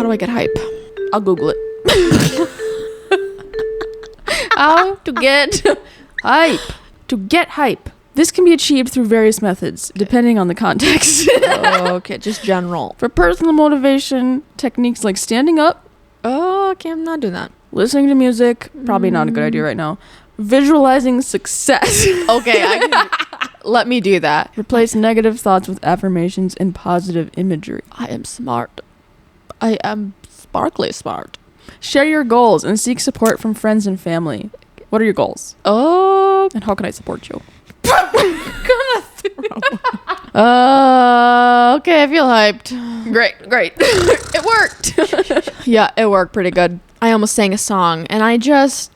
How do I get hype? I'll Google it. How to get hype. To get hype. This can be achieved through various methods, depending on the context. Okay, just general. For personal motivation, techniques like standing up, Okay, I'm not doing that. listening to music, probably not a good idea right now. Visualizing success. Okay, let me do that. Replace negative thoughts with affirmations and positive imagery. I am smart. I am sparkly smart. Share your goals and seek support from friends and family. What are your goals? Oh, And how can I support you? okay, I feel hyped. Great. It worked. Yeah, it worked pretty good. I almost sang a song, and I'm not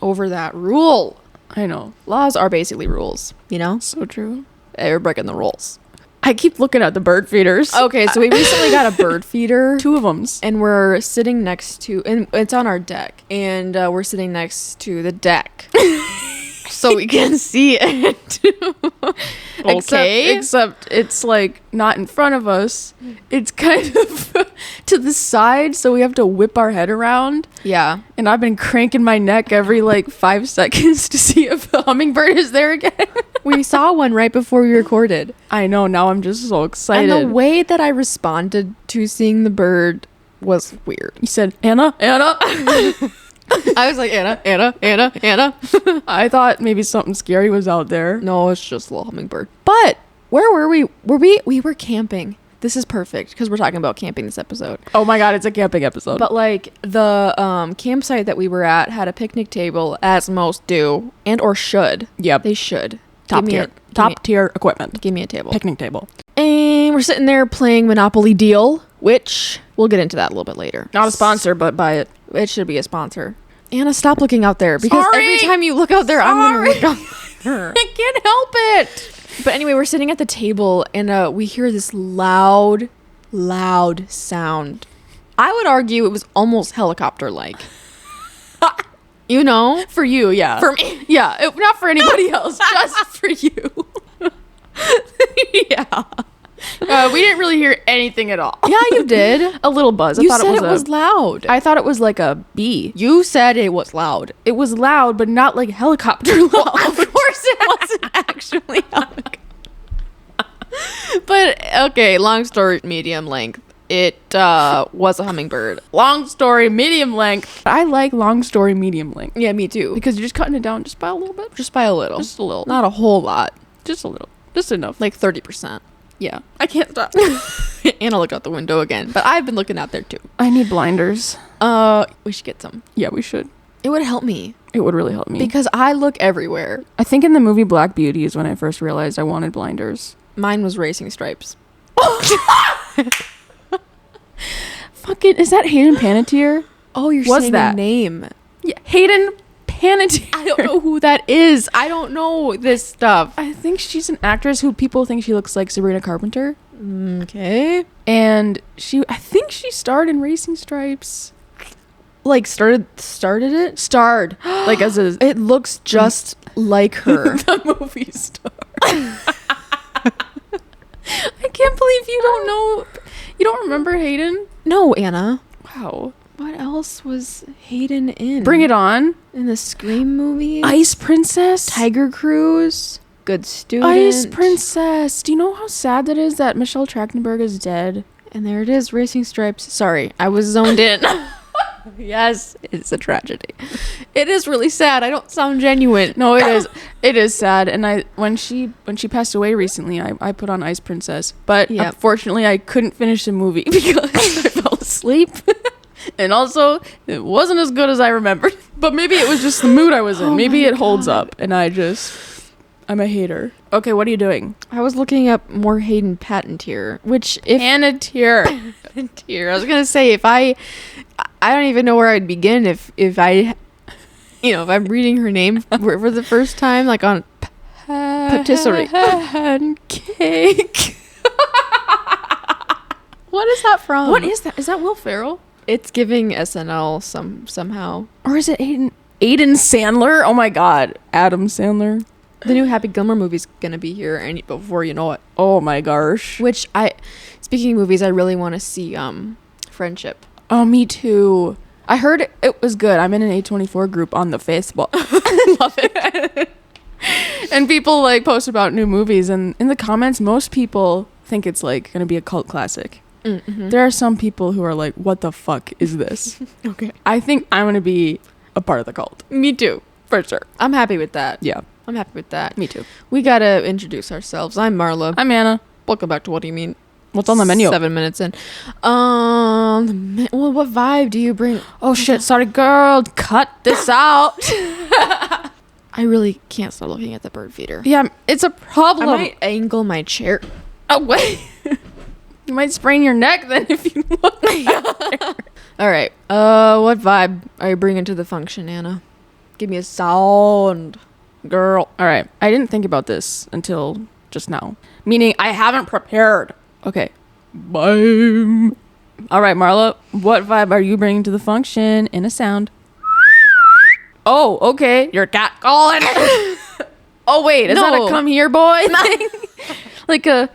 over that rule. I know. Laws are basically rules, you know? So true. Hey, we're breaking the rules. I keep looking at the bird feeders. Okay, so we recently got a bird feeder. 2 of them. And we're sitting next to, and it's on our deck, and we're sitting next to the deck. So we can see it. Okay. Except it's like not in front of us. It's kind of to the side, so we have to whip our head around. Yeah. And I've been cranking my neck every like 5 seconds to see if the hummingbird is there again. We saw one right before we recorded. I know, now I'm just so excited. And the way that I responded to seeing the bird was weird. You said, Anna. I was like, Anna. I thought maybe something scary was out there. No, it's just a little hummingbird. But where were we? We were camping. This is perfect because we're talking about camping this episode. Oh my god, it's a camping episode. But like the campsite that we were at had a picnic table, as most do, and or should. Yep. They should. Top tier equipment. Give me a table. Picnic table. And we're sitting there playing Monopoly Deal, which we'll get into that a little bit later. Not a sponsor, but buy it. It should be a sponsor. Anna, stop looking out there because Sorry. every time you look out there, I'm gonna look out there. I can't help it. But anyway, we're sitting at the table and we hear this loud sound. I would argue it was almost helicopter-like. You know? For you, yeah. For me. Yeah, not for anybody else, just for you. Yeah. We didn't really hear anything at all. Yeah, you did. A little buzz. You said it was loud. I thought it was like a bee. You said it was loud. It was loud, but not like helicopter loud. Of course it wasn't actually loud. But, okay, long story, medium length. It was a hummingbird. Long story, medium length. I like long story, medium length. Yeah, me too. Because you're just cutting it down just by a little bit. Just by a little. Just a little. Not a whole lot. Just a little. Just enough. Like 30%. Yeah. I can't stop. Anna looked out the window again. But I've been looking out there too. I need blinders. We should get some. Yeah, we should. It would help me. It would really help me. Because I look everywhere. I think in the movie Black Beauty is when I first realized I wanted blinders. Mine was racing stripes. Fucking, is that Hayden Panettiere? Oh, you're Was saying that? a name. Yeah, Hayden Panettiere. I don't know who that is. I don't know this stuff. I think she's an actress who people think she looks like Sabrina Carpenter. Okay. And I think she starred in Racing Stripes. Like started it? Starred. Like as a... It looks just like her. the movie star. I can't believe you don't know. You don't remember Hayden? No, Anna. Wow. What else was Hayden in? Bring It On. In the Scream movies? Ice Princess. Tiger Cruise. Good Student. Ice Princess. Do you know how sad that is that Michelle Trachtenberg is dead? And there it is, Racing Stripes. Sorry, I was zoned in. Yes, it's a tragedy. It is really sad. I don't sound genuine. No, it is. It is sad. And when she passed away recently, I put on Ice Princess. But unfortunately, I couldn't finish the movie because I fell asleep. And also, it wasn't as good as I remembered. But maybe it was just the mood I was in. Maybe it holds up. And I'm a hater. Okay, what are you doing? I was looking up more Hayden Panettiere, which Panettiere. Panettiere. I was gonna say if I don't even know where I'd begin if I, if I'm reading her name for the first time, like on patisserie. Pancake. What is that from? What is that? Is that Will Ferrell? It's giving SNL somehow. Or is it Aiden Sandler? Oh my God, Adam Sandler. The new Happy Gilmore movie's gonna be here before you know it. Oh my gosh. Which speaking of movies, I really want to see friendship. Oh, me too. I heard it was good. I'm in an A24 group on the Facebook. Love it. And people like post about new movies, and in the comments, most people think it's like going to be a cult classic. Mm-hmm. There are some people who are like, what the fuck is this? Okay. I think I'm going to be a part of the cult. Me too. For sure. I'm happy with that. Yeah. I'm happy with that. Me too. We gotta introduce ourselves. I'm Marla. I'm Anna. Welcome back to What Do You Mean? What's on the menu? 7 minutes in. Well, what vibe do you bring? Oh shit, sorry girl. Cut this out. I really can't stop looking at the bird feeder. Yeah, it's a problem. I might angle my chair. Oh, wait. You might sprain your neck then if you look. All right. What vibe are you bringing to the function, Anna? Give me a sound, girl. All right. I didn't think about this until just now. Meaning I haven't prepared. Okay. Boom. All right, Marla. What vibe are you bringing to the function in a sound? Oh, okay. Your cat calling. Oh, wait. Is that a come here boy thing? Like a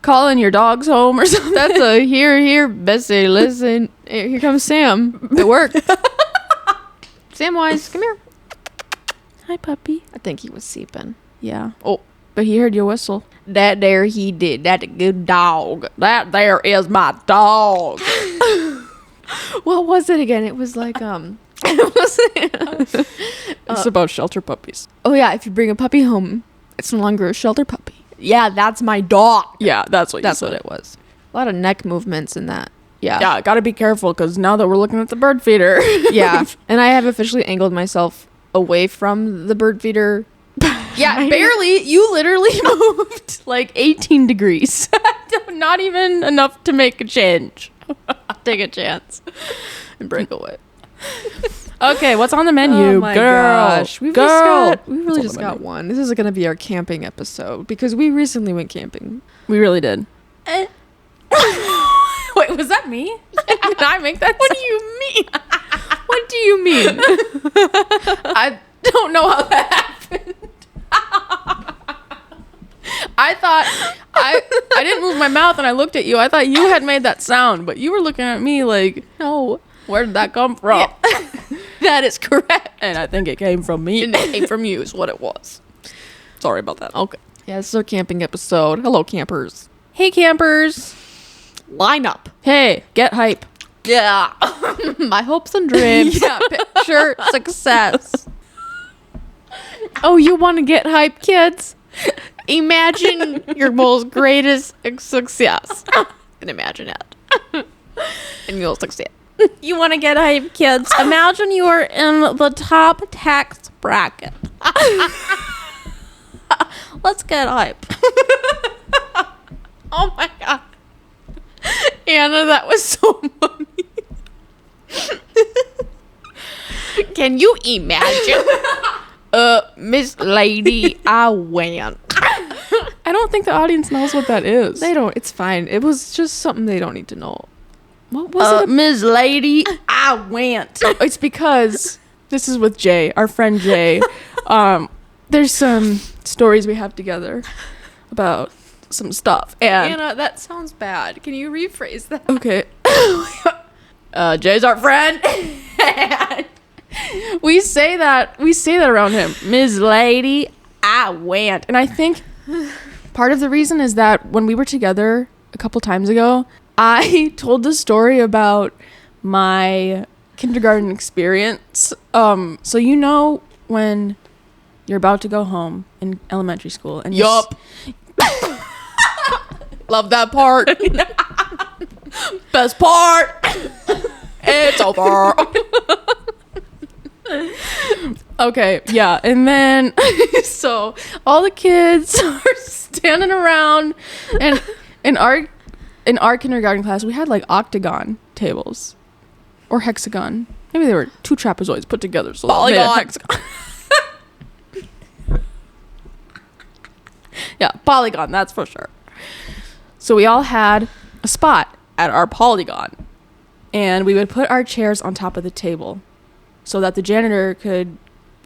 calling your dogs home or something? That's a here, Bessie, listen. Here comes Sam. It worked. Samwise, come here. Hi, puppy. I think he was seeping. Yeah. Oh, But he heard your whistle. that there he did. That's a good dog. That there is my dog. What was it again? It was like, It's about shelter puppies. oh yeah, if you bring a puppy home, it's no longer a shelter puppy. Yeah, that's my dog. Yeah, that's what That's you what said. it was. A lot of neck movements in that. Yeah. Yeah, gotta be careful because now that we're looking at the bird feeder. Yeah. And I have officially angled myself away from the bird feeder. Yeah, barely. You literally moved like 18 degrees. Not even enough to make a change. Take a chance and break away. Okay, what's on the menu? Oh my Girl. gosh. We really just got one. This is going to be our camping episode because we recently went camping. We really did. Wait, was that me? Did I make that? What do you mean? What do you mean? I don't know how that happened. I thought I didn't move my mouth and I looked at you. I thought you had made that sound, but you were looking at me like, No. where did that come from? Yeah. That is correct. And I think it came from me. And it came from you is what it was. Sorry about that. Okay. Yeah, this is our camping episode. Hello, campers. Hey, campers. Line up. Hey, get hype. Yeah. My hopes and dreams. Yeah, picture success. Oh, you want to get hype, kids? Imagine your most greatest success. And imagine it. And you'll succeed. You want to get hype, kids? Imagine you are in the top tax bracket. Let's get hype. Oh my god. Anna, that was so funny. Can you imagine? Miss Lady, I went. I don't think the audience knows what that is. They don't. It's fine. It was just something they don't need to know. What was it? Ms. Lady, I went. It's because this is with Jay, our friend Jay. There's some stories we have together about some stuff. And Anna, that sounds bad. Can you rephrase that? okay. Jay's our friend. we say that around him. Ms. Lady, I went. And I think part of the reason is that when we were together a couple times ago, I told the story about my kindergarten experience. So you know when you're about to go home in elementary school and Yup. Love that part. best part. It's over. Okay, yeah, and then so all the kids are standing around, and in our kindergarten class we had like octagon tables or hexagon. Maybe they were two trapezoids put together, so they made a hexagon. Yeah, polygon, that's for sure. So we all had a spot at our polygon, and we would put our chairs on top of the table so that the janitor could,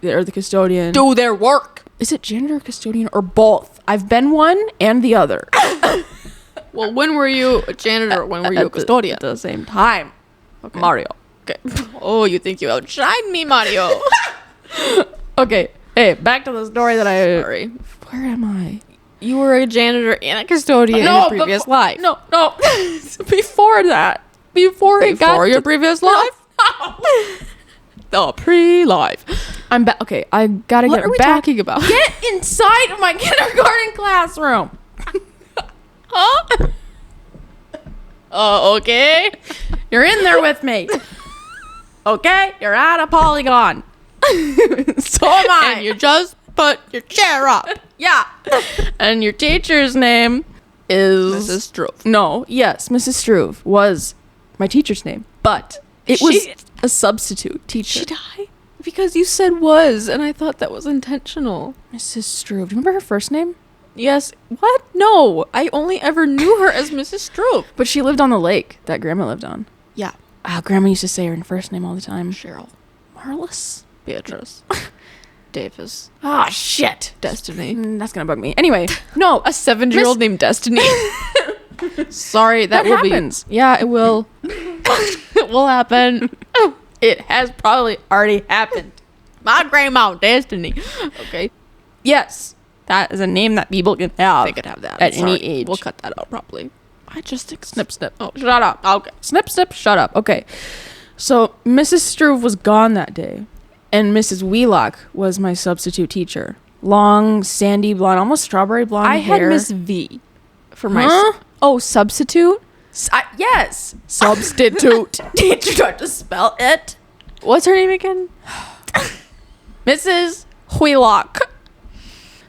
or the custodian, Do their work. is it janitor, custodian, or both? I've been one and the other. Well, when were you a janitor? When were you a custodian? At the same time. Okay. Mario. Okay. Oh, you think you outshine me, Mario? Okay. Hey, back to the story that I... Sorry. Where am I? You were a janitor and a custodian in a previous life. No. Before that. Before your previous life? The pre-life. I'm back. Okay, I gotta What get are we back. talking about? Get inside of my kindergarten classroom. Huh? Oh, okay. You're in there with me. Okay? You're at a polygon. So am I. And you just put your chair up. Yeah. And your teacher's name is... Mrs. Struve. No, yes, Mrs. Struve was my teacher's name. But it was a substitute teacher. She died? Because you said was, and I thought that was intentional. Mrs. Struve. Do you remember her first name? Yes. What? No. I only ever knew her as Mrs. Struve. But she lived on the lake that Grandma lived on. Yeah. Grandma used to say her first name all the time. Cheryl. Marlis? Beatrice. Davis. Ah, shit. Destiny. That's gonna bug me. Anyway, no. A 7-year-old named Destiny. Sorry, that will happens. be. Yeah, it will. It will happen. It has probably already happened. My grandma, Destiny. Okay. Yes. That is a name that people can have. They could have that. At Sorry. any age. We'll cut that out probably. I just Snip, snip. Oh, shut up. Okay. Snip, snip, shut up. Okay. So, Mrs. Struve was gone that day. And Mrs. Wheelock was my substitute teacher. Long, sandy blonde, almost strawberry blonde I hair. had Miss V for my. Huh? Oh, substitute? Yes. Substitute. Teacher, do I have to spell it? What's her name again? Mrs. Wheelock.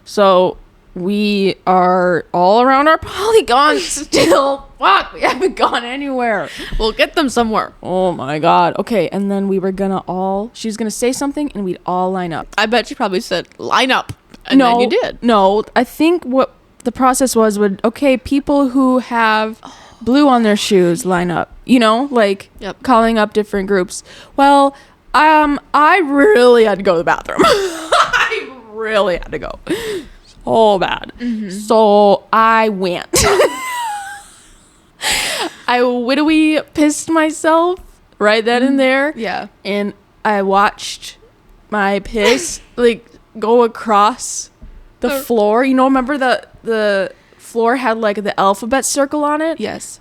So we are all around our polygons still. Fuck, we haven't gone anywhere. We'll get them somewhere. Oh my god. Okay, and then we were gonna she was gonna say something and we'd all line up. I bet she probably said, line up. And then you did. No, I think what the process was people who have blue on their shoes line up. You know, like calling up different groups. Well, I really had to go to the bathroom. I really had to go. So bad. Mm-hmm. So I went. I widowy pissed myself right then and there. Yeah. And I watched my piss like go across the floor. You know, remember the floor had like the alphabet circle on it? Yes.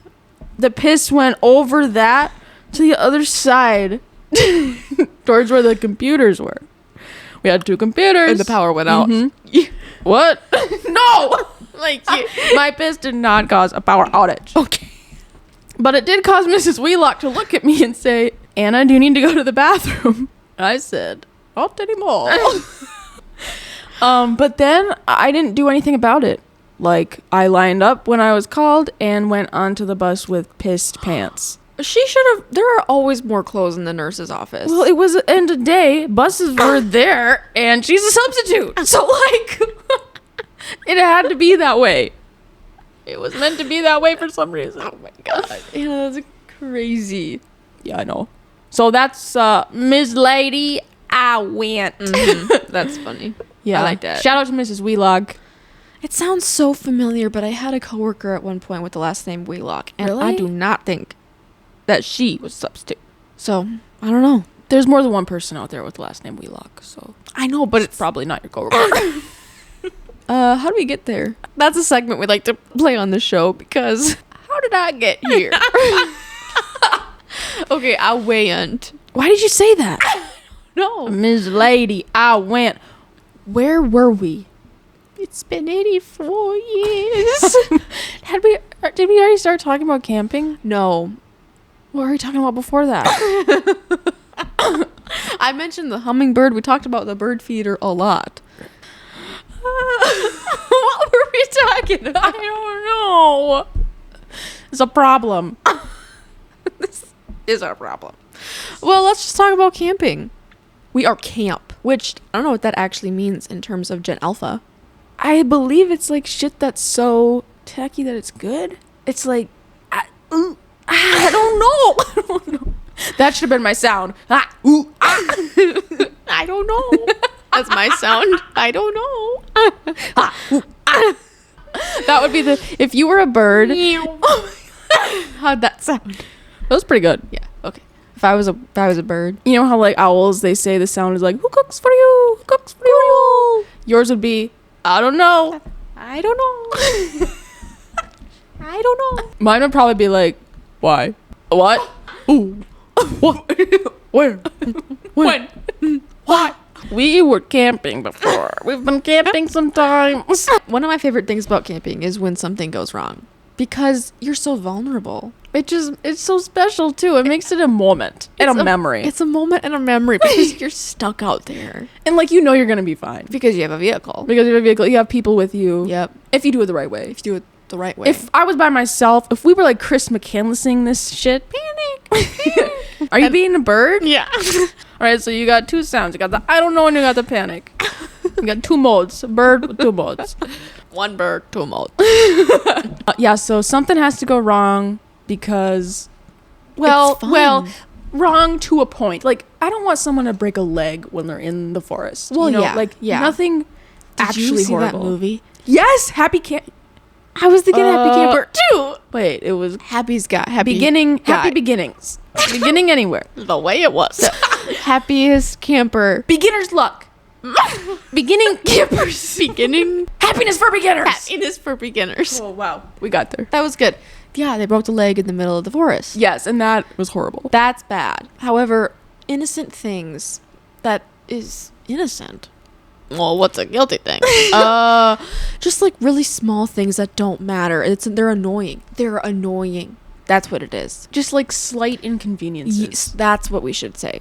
The piss went over that to the other side towards where the computers were. We had 2 computers. And the power went out. Mm-hmm. What? No! My piss did not cause a power outage. Okay. But it did cause Mrs. Wheelock to look at me and say, Anna, do you need to go to the bathroom? I said, not anymore. But then I didn't do anything about it. Like, I lined up when I was called and went onto the bus with pissed pants. She should have. There are always more clothes in the nurse's office. Well, it was the end of the day. Buses were there, and she's a substitute. So, like, it had to be that way. It was meant to be that way for some reason. Oh, my God. Yeah, that's crazy. Yeah, I know. So, that's Ms. Lady, I went. Mm-hmm. That's funny. Yeah. I like that. Shout out to Mrs. Wheelock. It sounds so familiar, but I had a coworker at one point with the last name Wheelock, and Really? I do not think that she was a substitute. So, I don't know. There's more than one person out there with the last name Wheelock, so I know, but it's probably not your coworker. How do we get there? That's a segment we like to play on the show because how did I get here? Okay, I went. Why did you say that? No. Ms. Lady, I went. Where were we? It's been 84 years. Did we already start talking about camping? No. What were we talking about before that? I mentioned the hummingbird. We talked about the bird feeder a lot. What were we talking about? I don't know. It's a problem. This is our problem. Well, let's just talk about camping. We are camp, which I don't know what that actually means in terms of Gen Alpha. I believe it's like shit that's so tacky that it's good. It's like, I don't know. That should have been my sound. I don't know. That's my sound. I don't know. That would be if you were a bird. How'd that sound? That was pretty good. Yeah. Okay. If I was a bird. You know how like owls, they say the sound is like, who cooks for you? Who cooks for you? Yours would be, I don't know. I don't know. I don't know. Mine would probably be like, why? What? Ooh. What? Where? When? Why? We were camping before. We've been camping sometimes. One of my favorite things about camping is when something goes wrong. Because you're so vulnerable. It's so special too. It makes it a moment and a memory. It's a moment and a memory because you're stuck out there. And like you know you're gonna be fine. Because you have a vehicle. Because you have a vehicle, you have people with you. Yep. If you do it the right way. If you do it the right way. If I was by myself, if we were like Chris McCandlessing this shit, panic. Are you being a bird? Yeah. All right, so you got two sounds. You got the I don't know and you got the panic. You got two modes. Bird with two modes. One bird, two modes. Yeah, so something has to go wrong because wrong to a point. Like I don't want someone to break a leg when they're in the forest. Well, you know? yeah. Like yeah. nothing Did you see horrible. that movie? Yes, Happy Camp. I was thinking Happy Camper too. Wait, it was Happy's got happy Happy beginnings. Beginning anywhere. The way it was. Happiest camper. Beginner's luck. Beginning campers. Beginning Happiness for beginners. happiness for beginners. Oh wow, we got there. That was good. Yeah, they broke the leg in the middle of the forest. Yes, and that was horrible. That's bad. However, innocent things that is innocent. Well, what's a guilty thing? Just like really small things that don't matter. They're annoying. They're annoying. That's what it is. Just like slight inconveniences. Yes, that's what we should say.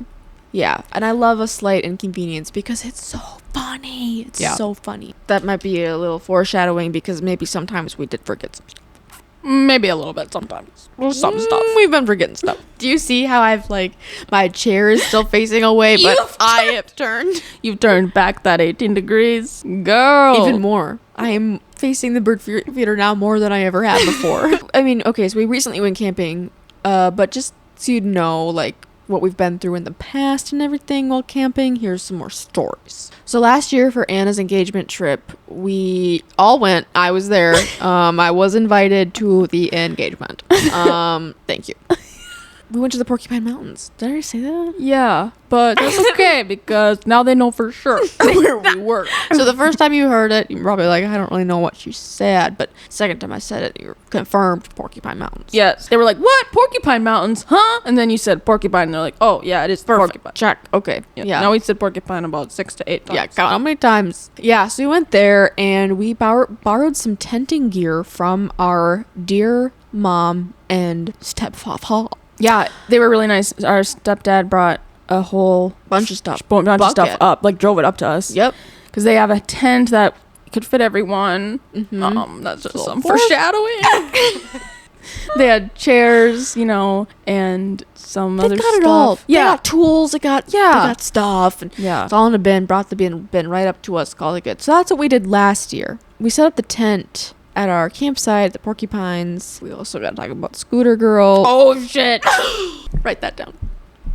Yeah, and I love a slight inconvenience because it's so funny. It's so funny. That might be a little foreshadowing because maybe sometimes we did forget some stuff. Maybe a little bit sometimes. Some stuff. We've been forgetting stuff. Do you see how I've like my chair is still facing away, but I have turned. You've turned back that 18 degrees, girl. Even more. I am facing the bird feeder now more than I ever had before. I mean, okay, so we recently went camping, but just so you know, like what we've been through in the past and everything while camping, here's some more stories. So last year for Anna's engagement trip, we all went. I was there. I was invited to the engagement. Thank you. We went to the Porcupine Mountains. Did I already say that? Yeah, but that's okay because now they know for sure where we were. So the first time you heard it, you're probably like, I don't really know what she said. But second time I said it, you confirmed Porcupine Mountains. Yes, they were like, what? Porcupine Mountains, huh? And then you said Porcupine, and they're like, oh, yeah, it is Porcupine. Check. Okay. Yeah. Now we said Porcupine about 6 to 8 times. Yeah, count how many times. Yeah, so we went there and we borrowed some tenting gear from our dear mom and stepfather. Yeah, they were really nice. Our stepdad brought a whole Bunch of stuff. bunch of Bucket. stuff up, like drove it up to us. Yep. Because they have a tent that could fit everyone. Mm-hmm. That's just some foreshadowing. They had chairs, you know, and some other stuff. They got it all. Yeah. They got tools. They got stuff. And Yeah. it's all in a bin. Brought the bin right up to us. Called it good. So that's what we did last year. We set up the tent at our campsite, the Porcupines. We also got to talk about Scooter Girl. Oh, shit. Write that down.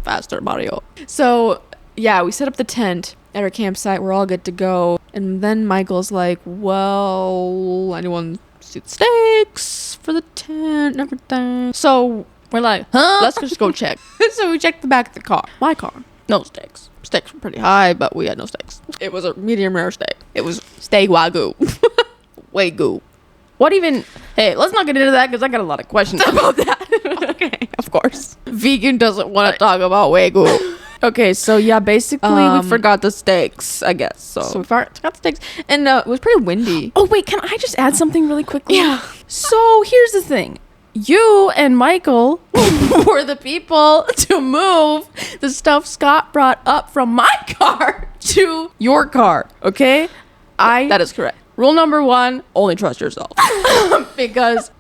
Faster, Mario. So, yeah, we set up the tent at our campsite. We're all good to go. And then Michael's like, well, anyone see the stakes for the tent and everything? So, we're like, huh? Let's just go check. So we checked the back of the car. My car. No stakes. Stakes were pretty high, but we had no stakes. It was a medium rare steak. It was steak wagyu. Wagyu. What even? Hey, let's not get into that because I got a lot of questions about that. Okay, of course. Vegan doesn't want to talk about wagyu. Okay, so yeah, basically we forgot the steaks, I guess. So we forgot the steaks. And it was pretty windy. Oh, wait, can I just add something really quickly? Yeah. So here's the thing. You and Michael were the people to move the stuff Scott brought up from my car to your car, okay? That is correct. Rule number 1, only trust yourself. Because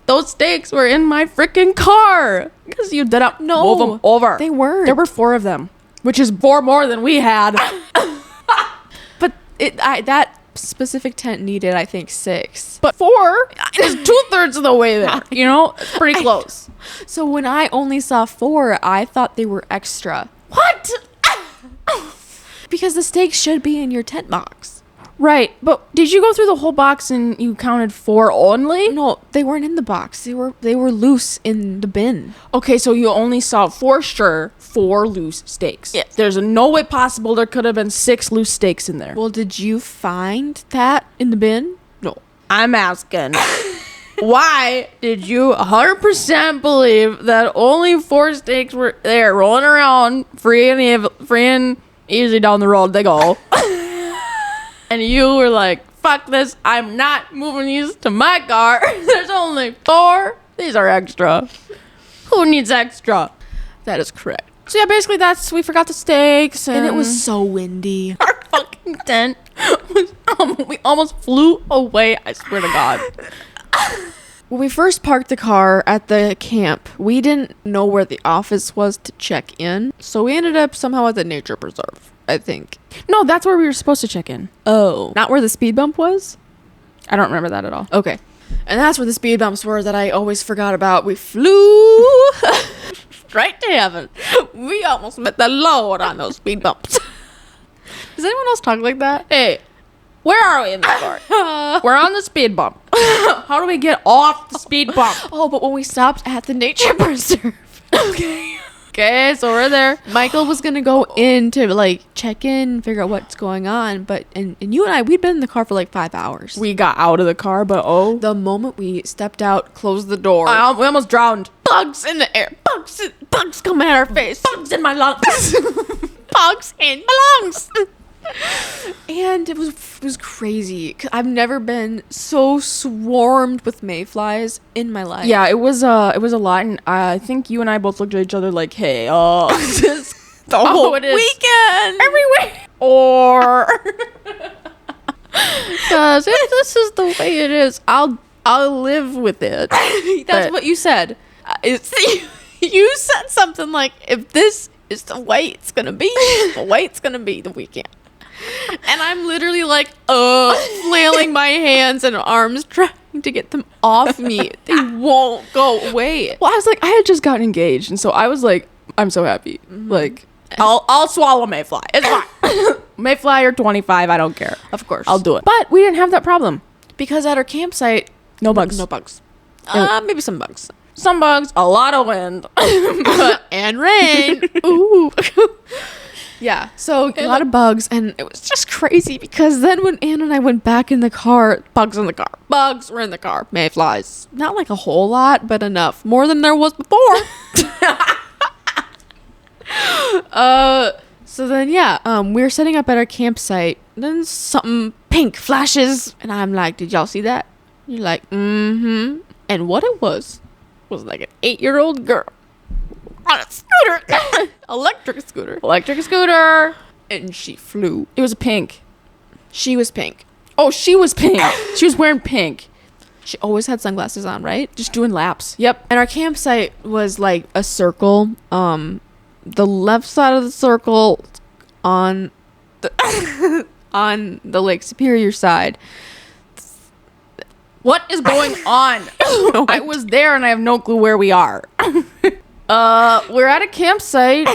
those steaks were in my freaking car. Because you did not move them over. They weren't. There were 4 of them, which is 4 more than we had. But that specific tent needed, I think, 6. But 4 is 2/3 of the way there. You know, it's pretty close. So when I only saw 4, I thought they were extra. What? Because the steaks should be in your tent box. Right, but did you go through the whole box and you counted 4 only? No, they weren't in the box. They were loose in the bin. Okay, so you only saw for sure 4 loose steaks. Yes. There's no way possible there could have been 6 loose steaks in there. Well, did you find that in the bin? No. I'm asking, why did you 100% believe that only 4 steaks were there rolling around free and easy down the road they go? And you were like, fuck this, I'm not moving these to my car. There's only 4. These are extra. Who needs extra? That is correct. So yeah, basically we forgot the steaks. And it was so windy. Our fucking tent was, we almost flew away, I swear to God. When we first parked the car at the camp, we didn't know where the office was to check in. So we ended up somehow at the nature preserve, I think. No, that's where we were supposed to check in. Oh. Not where the speed bump was? I don't remember that at all. Okay. And that's where the speed bumps were that I always forgot about. We flew right to heaven. We almost met the Lord on those speed bumps. Does anyone else talk like that? Hey, where are we in the car? We're on the speed bump. How do we get off the speed bump? Oh, but when we stopped at the nature preserve. Okay, so we're there. Michael was gonna go in to like check in, figure out what's going on, but and you and I, we'd been in the car for like 5 hours. We got out of the car, but the moment we stepped out, closed the door, we almost drowned. Bugs in the air, bugs coming at our face, Bugs in my lungs. bugs in my lungs. And it was crazy. 'Cause I've never been so swarmed with mayflies in my life. Yeah, it was a lot, and I think you and I both looked at each other like, "Hey, this the whole weekend everywhere," or because if this is the way it is, I'll live with it. That's what you said. You said something like, "If this is the way it's gonna be, the way it's gonna be the weekend." And I'm literally like, flailing my hands and arms trying to get them off me. They won't go away. Well, I was like, I had just gotten engaged, and so I was like, I'm so happy. Mm-hmm. Like, I'll swallow mayfly. It's fine. Mayfly or 25, I don't care. Of course, I'll do it. But we didn't have that problem because at our campsite, no bugs. No bugs. Maybe some bugs. Some bugs. A lot of wind and rain. Ooh. Yeah, so a lot of bugs, and it was just crazy because then when Anna and I went back in the car, bugs in the car. Bugs were in the car. Mayflies. Not like a whole lot, but enough. More than there was before. So then, we were setting up at our campsite. Then something pink flashes, and I'm like, did y'all see that? You're like, mm-hmm. And what it was like an 8-year-old girl on a scooter. Electric scooter. And she flew. It was pink. She was pink. Oh, she was pink. She was wearing pink. She always had sunglasses on, right? Just doing laps. Yep. And our campsite was like a circle. The left side of the circle on the on the Lake Superior side. What is going on? I was there and I have no clue where we are. We're at a campsite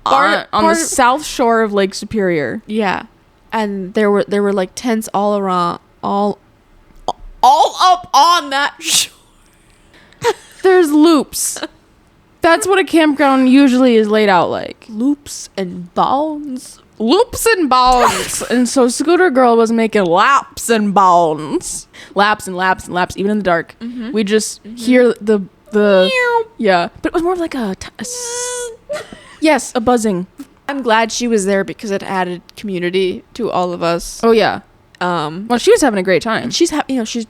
on the south shore of Lake Superior. Yeah. And there were like tents all around, all up on that shore. There's loops. That's what a campground usually is laid out like. Loops and bounds. And so Scooter Girl was making laps and bounds. Laps and laps and laps, even in the dark. Mm-hmm. We just hear the yeah. But it was more like a buzzing. I'm glad she was there because it added community to all of us. Oh yeah. Well, she was having a great time. She's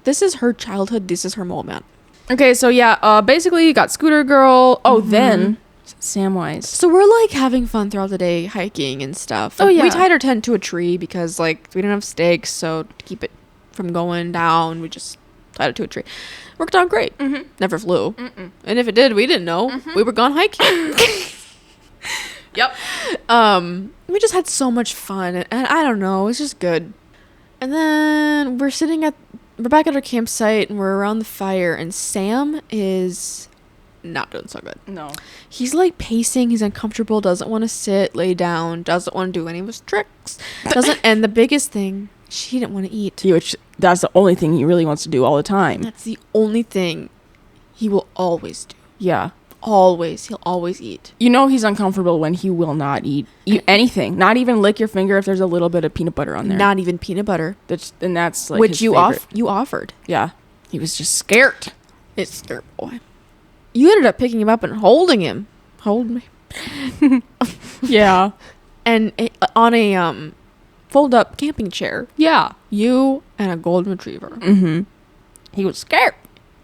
this is her childhood. This is her moment. Okay, so yeah, basically you got Scooter Girl. Oh, then Samwise. So we're like having fun throughout the day, hiking and stuff. Oh yeah. We tied our tent to a tree because like we didn't have stakes, so to keep it from going down, we just tied it to a tree. Worked out great. Mm-hmm. Never flew. Mm-mm. And if it did, we didn't know. Mm-hmm. We were gone hiking. Yep. We just had so much fun, and I don't know, it's just good. And then we're back at our campsite, and we're around the fire, and Sam is not doing so good. No. He's like pacing, he's uncomfortable, doesn't want to sit, lay down, doesn't want to do any of his tricks. And the biggest thing She didn't want to eat. Which that's the only thing he really wants to do all the time. That's the only thing he will always do. Yeah. Always. He'll always eat. You know he's uncomfortable when he will not eat anything. Not even lick your finger if there's a little bit of peanut butter on there. Not even peanut butter. That's like which his you favorite. you offered. Yeah. He was just scared. It's scared boy. You ended up picking him up and holding him. Hold me. Yeah. And on a fold up camping chair. Yeah. You and a golden retriever. Mm-hmm. He was scared.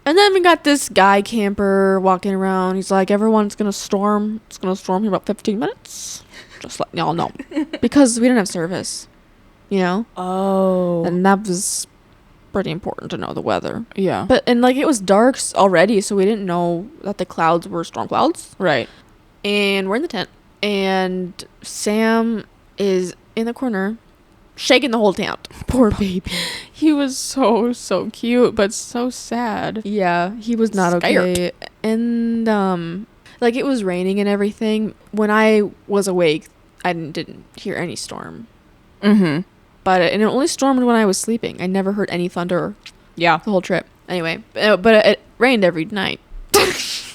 And then we got this guy camper walking around. He's like, everyone's going to storm. It's going to storm here about 15 minutes. Just letting y'all know. Because we didn't have service. You know? Oh. And that was pretty important to know the weather. Yeah. And like it was dark already, so we didn't know that the clouds were storm clouds. Right. And we're in the tent. And Sam is in the corner shaking the whole tent. Poor baby. He was so cute, but so sad. Yeah, he was not okay. And like it was raining and everything. When I was awake, I didn't hear any storm. Mm-hmm. But it only stormed when I was sleeping. I never heard any thunder. Yeah. The whole trip. Anyway, but it rained every night.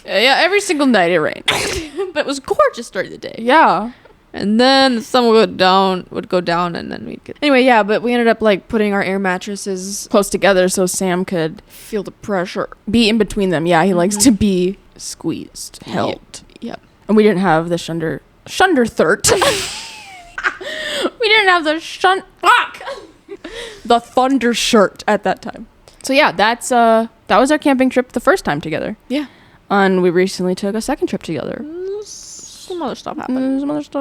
Yeah, every single night it rained. But it was gorgeous during the day. Yeah. And then the sun would go down, and then we'd get... Anyway, yeah, but we ended up, like, putting our air mattresses close together so Sam could feel the pressure. Be in between them. Yeah, he likes to be squeezed, held. Yep. And we didn't have the Shunderthurt. We didn't have the Thunder shirt at that time. So yeah, that was our camping trip the first time together. Yeah. And we recently took a second trip together. Some other stuff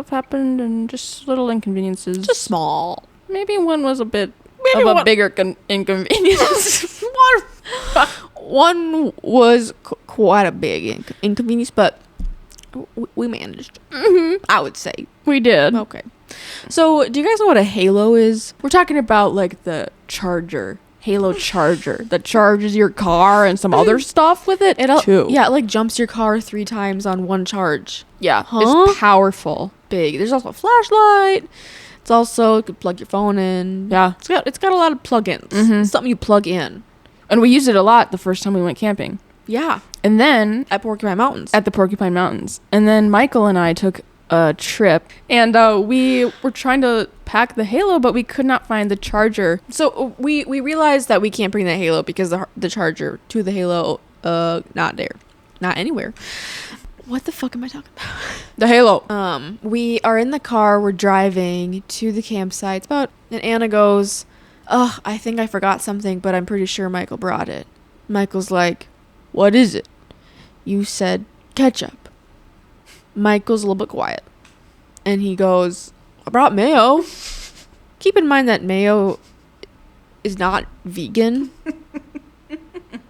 happened. And just little inconveniences. Just small. Maybe one was a bit of a bigger inconvenience. One was quite a big inconvenience, but we managed. Mm-hmm. I would say. We did. Okay. So, do you guys know what a halo is? We're talking about like the charger. Halo charger that charges your car and some other stuff with it too. Yeah, it like jumps your car 3 times on one charge. Yeah, it's powerful. Big. There's also a flashlight. It's also, you could plug your phone in. Yeah. It's got a lot of plug-ins. Mm-hmm. It's something you plug in. And we used it a lot the first time we went camping. Yeah. And then at Porcupine Mountains. At the Porcupine Mountains. And then Michael and I took a trip, and we were trying to pack the Halo, but we could not find the charger. So we realized that we can't bring the Halo because the charger to the Halo not anywhere. What the fuck am I talking about? The Halo. We are in the car, we're driving to the campsite, and Anna goes, "Oh, I think I forgot something, but I'm pretty sure Michael brought it." Michael's like, "What is it?" You said ketchup. Michael's a little bit quiet. And he goes, "I brought mayo." Keep in mind that mayo is not vegan.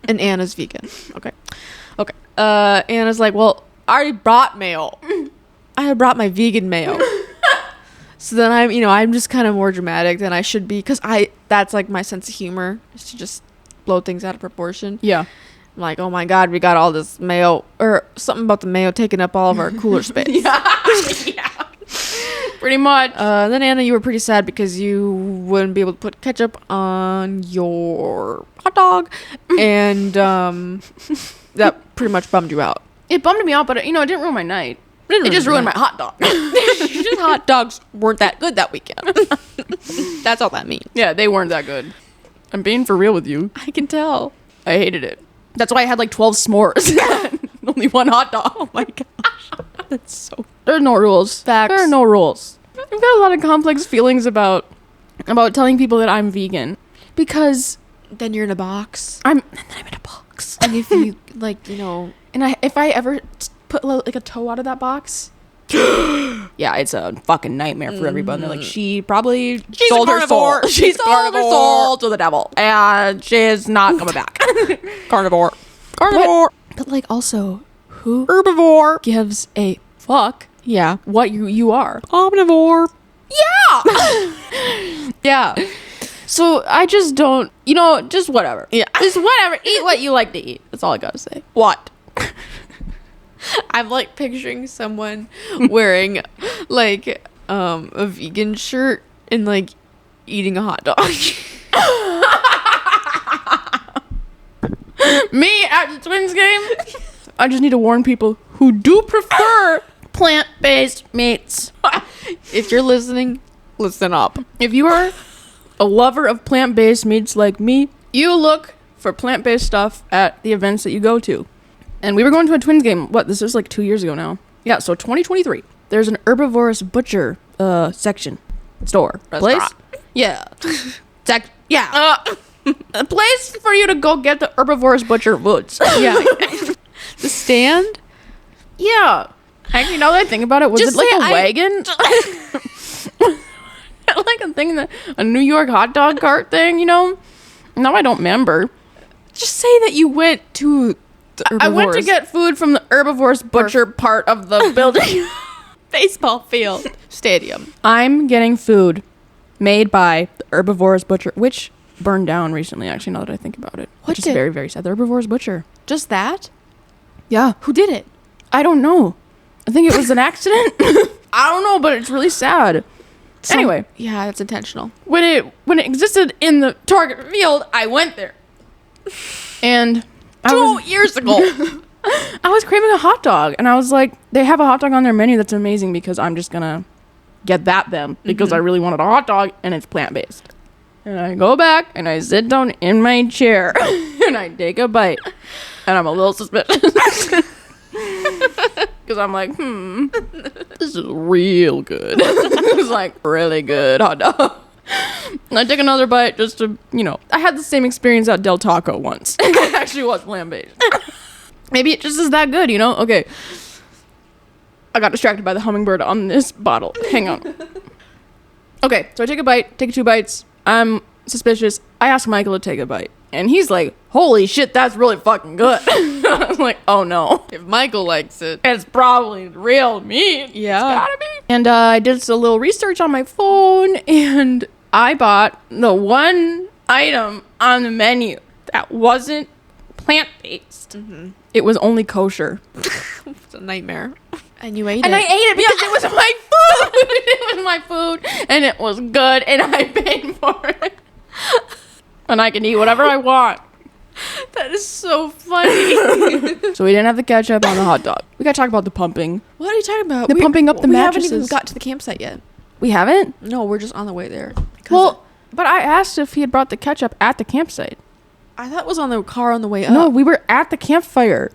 And Anna's vegan. Okay. Anna's like, "Well, I already brought mayo. I had brought my vegan mayo." So then I'm just kind of more dramatic than I should be. Because that's like my sense of humor. Is to just blow things out of proportion. Yeah. I'm like, "Oh my God, we got all this mayo," or something about the mayo taking up all of our cooler space. Yeah. Pretty much. Then Anna, you were pretty sad because you wouldn't be able to put ketchup on your hot dog, and that pretty much bummed you out. It bummed me out, but it didn't ruin my night. It just ruined my hot dog. Just hot dogs weren't that good that weekend. That's all that means. Yeah, they weren't that good. I'm being for real with you. I can tell. I hated it. That's why I had like 12 s'mores. Only one hot dog. Oh my gosh. That's so... There are no rules. Facts. There are no rules. I've got a lot of complex feelings about telling people that I'm vegan. Because... Then you're in a box. I'm in a box. And if you, And if I ever put like a toe out of that box... Yeah, it's a fucking nightmare for everyone. They're like, she's sold her soul. She sold her soul to the devil, and she's not coming back. Carnivore. But like, also, who herbivore gives a fuck? Yeah, what you are? Omnivore. Yeah. Yeah. So I just don't. Just whatever. Yeah. Just whatever. Eat what you like to eat. That's all I gotta say. What? I'm like picturing someone wearing like a vegan shirt and like eating a hot dog. Me at the Twins game? I just need to warn people who do prefer plant-based meats. If you're listening, listen up. If you are a lover of plant-based meats like me, you look for plant-based stuff at the events that you go to. And we were going to a Twins game. This was like 2 years ago now. Yeah, so 2023. There's an herbivorous butcher section. Store. Restaurant. Place? Yeah. A place for you to go get the herbivorous butcher foods. Yeah. The stand? Yeah. Actually, now that I think about it, was Just it like say a wagon? Like a thing, a New York hot dog cart thing, you know? No, I don't remember. Just say that you went to the herbivorous. I went to get food from the herbivorous butcher part of the building. baseball field. Stadium. I'm getting food made by the herbivorous butcher, which burned down recently, actually, now that I think about it. Which is very, very sad. The herbivorous butcher. Just that? Yeah. Who did it? I don't know. I think it was an accident. I don't know, but it's really sad. Anyway. Yeah, that's intentional. When it existed in the Target field, I went there. And 2 years ago. I was craving a hot dog. And I was like, they have a hot dog on their menu that's amazing because I'm just going to get that then. Because I really wanted a hot dog and it's plant-based. And I go back and I sit down in my chair and I take a bite. And I'm a little suspicious. Because I'm like, this is real good. It's like really good hot dog. And I take another bite just to, I had the same experience at Del Taco once. It actually was plant-based. Maybe it just is that good, Okay. I got distracted by the hummingbird on this bottle. Hang on. Okay, so I take a bite, take 2 bites. I'm suspicious. I ask Michael to take a bite. And he's like, holy shit, that's really fucking good. I was like, oh no. If Michael likes it, it's probably real meat. Yeah. It's gotta be. And I did a little research on my phone, and I bought the one item on the menu that wasn't plant-based. It was only kosher. It's a nightmare. And you ate it. And I ate it because it was my food. It was my food, and it was good, and I paid for it. And I can eat whatever I want. That is so funny. So we didn't have the ketchup on the hot dog. We gotta talk about the pumping. What are you talking about? The pumping up the mattresses. We haven't even got to the campsite yet. We haven't? No, we're just on the way there. Well, but I asked if he had brought the ketchup at the campsite. I thought it was on the car on the way up. No, we were at the campfire.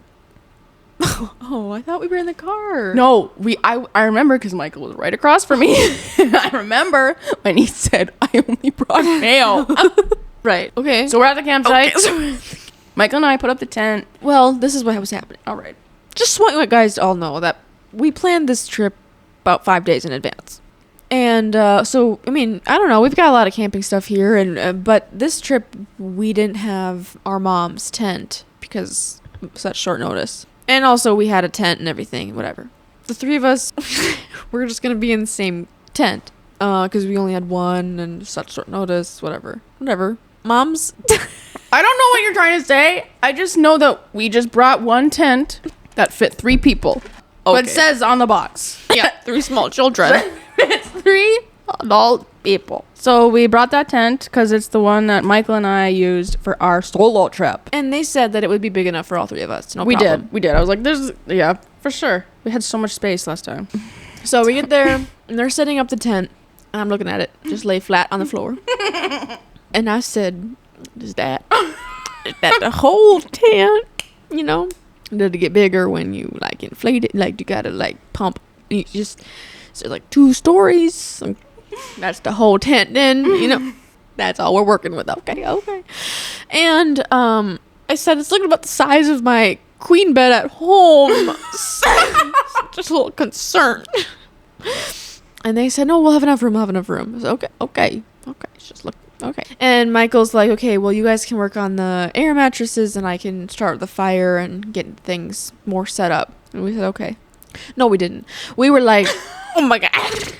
Oh, I thought we were in the car. No, I remember because Michael was right across from me. I remember when he said, I only brought mayo. Right. Okay. So we're at the campsite. Okay, Michael and I put up the tent. Well, this is what was happening. All right. Just want you guys to all know that we planned this trip about 5 days in advance. And so, I mean, I don't know. We've got a lot of camping stuff here. And but this trip, we didn't have our mom's tent because such short notice. And also, we had a tent and everything, whatever. The 3 of us, we're just going to be in the same tent because we only had one and such short notice, whatever. Mom's... I don't know what you're trying to say. I just know that we just brought one tent that fit 3 people. Okay. But it says on the box. Yeah, 3 small children. It's 3 adult people. So we brought that tent because it's the one that Michael and I used for our solo trip. And they said that it would be big enough for all 3 of us. No we problem. We did. I was like, yeah, for sure. We had so much space last time. So we get there, and they're setting up the tent, and I'm looking at it, just lay flat on the floor. And I said, is that the whole tent? Did it get bigger when you, inflate it? You gotta, pump. You just, so, 2 stories. That's the whole tent then, That's all we're working with. Okay. And, I said, it's looking about the size of my queen bed at home. Just a little concerned. And they said, no, we'll have enough room. I said, okay. Just look. Okay. And Michael's like, okay, well, you guys can work on the air mattresses and I can start the fire and get things more set up. And we said, okay. No, we didn't. We were like, oh my God.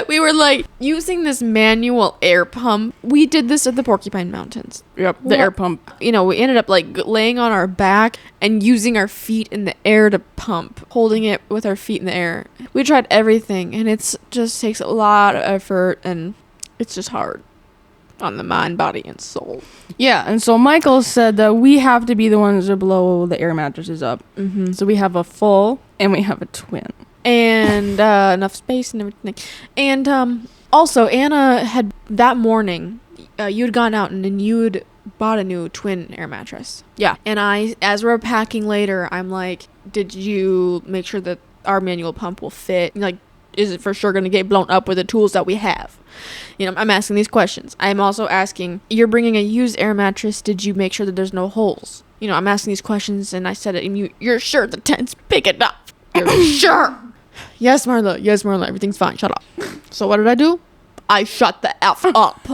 We were using this manual air pump. We did this at the Porcupine Mountains. Yep, the air pump. We ended up laying on our back and using our feet in the air to pump, holding it with our feet in the air. We tried everything and it just takes a lot of effort and it's just hard. on the mind, body, and soul. Yeah, and so Michael said that we have to be the ones that blow the air mattresses up. Mm-hmm. So we have a full and we have a twin. And enough space and everything. And also, Anna had, that morning, you'd gone out and you'd bought a new twin air mattress. Yeah. And I, as we're packing later, I'm like, did you make sure that our manual pump will fit? Like, is it for sure going to get blown up with the tools that we have? You know, I'm asking these questions. I'm also asking, you're bringing a used air mattress. Did you make sure that there's no holes? You know, I'm asking these questions, and I said it, and you're sure the tent's big enough? You're sure? Yes, Marla. Yes, Marla. Everything's fine. Shut up. So what did I do? I shut the F up.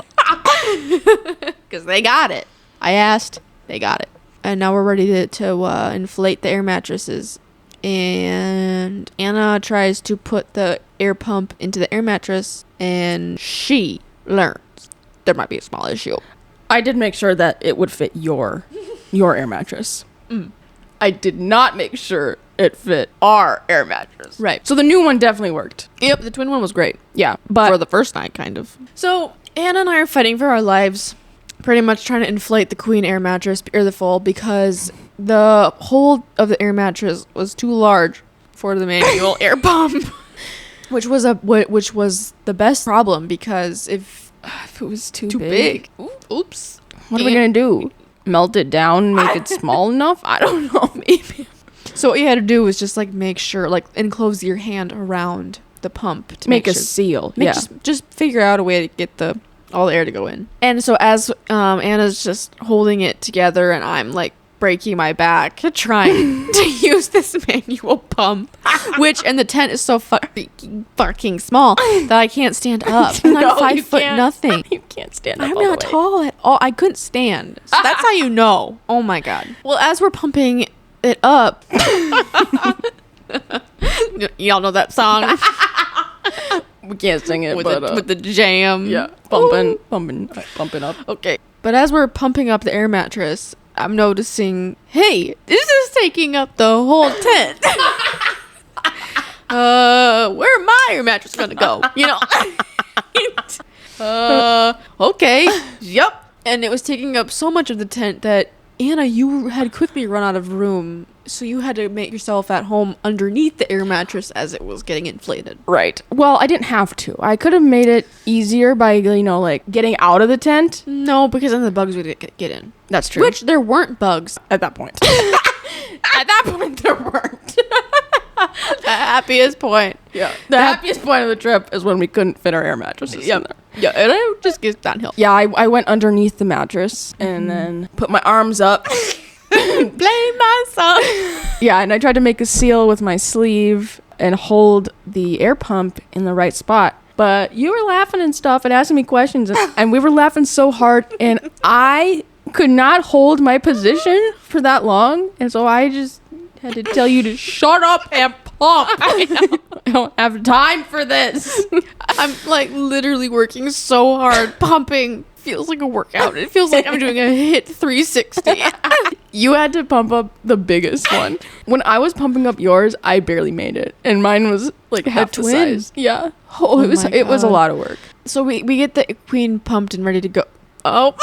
Because they got it. I asked. They got it. And now we're ready to inflate the air mattresses. And Anna tries to put the air pump into the air mattress, and she learns there might be a small issue. I did make sure that it would fit your air mattress. I did not make sure it fit our air mattress. Right. So the new one definitely worked. Yep, the twin one was great. Yeah, but for the first night, kind of. So Anna and I are fighting for our lives, pretty much trying to inflate the queen air mattress, or the full, because the hole of the air mattress was too large for the manual air pump, which was the best problem, because if it was too big. Oops. What are we gonna do? Melt it down, make it small enough? I don't know, maybe. So what you had to do was just like make sure, like enclose your hand around the pump to make a sure, seal. Just figure out a way to get all the air to go in. And so as Anna's just holding it together, and I'm like breaking my back trying to use this manual pump, and the tent is so fucking small that I can't stand up. And I'm 5 foot nothing. You can't stand up. I'm not tall at all. I couldn't stand. So that's how you know. Oh my god. Well, as we're pumping it up, y'all know that song. We can't sing it with the jam. Yeah, pumping up. Okay, but as we're pumping up the air mattress, I'm noticing, hey, this is taking up the whole tent. Where my air mattress gonna go? You know? Okay. Yep. And it was taking up so much of the tent that, Anna, you had quickly run out of room, so you had to make yourself at home underneath the air mattress as it was getting inflated. Right. Well, I didn't have to. I could have made it easier by, like getting out of the tent. No, because then the bugs would get in. That's true. Which there weren't bugs at that point. At that point, there weren't. The happiest point. Yeah. The happiest point of the trip is when we couldn't fit our air mattresses in there. Yeah, and it just gets downhill. Yeah, I went underneath the mattress and then put my arms up. Blame myself. Yeah, and I tried to make a seal with my sleeve and hold the air pump in the right spot. But you were laughing and stuff and asking me questions, and we were laughing so hard, and I could not hold my position for that long, and so I just had to tell you to shut up and pump. I don't have time for this. I'm like literally working so hard. Pumping feels like a workout. It feels like I'm doing a hit 360. You had to pump up the biggest one. When I was pumping up yours, I barely made it, and mine was like half the size. Yeah. Oh, it was a lot of work. So we get the queen pumped and ready to go. Oh.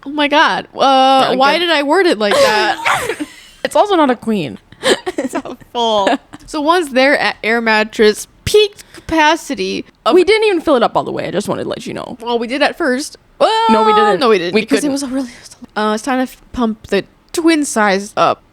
Oh my god. Why did I word it like that? It's also not a queen. It's a full. So once they're at air mattress peak capacity, we didn't even fill it up all the way. I just wanted to let you know. Well, we did at first. Well, no, we didn't. No, we didn't. Because it was a really. It's time to pump the twin size up.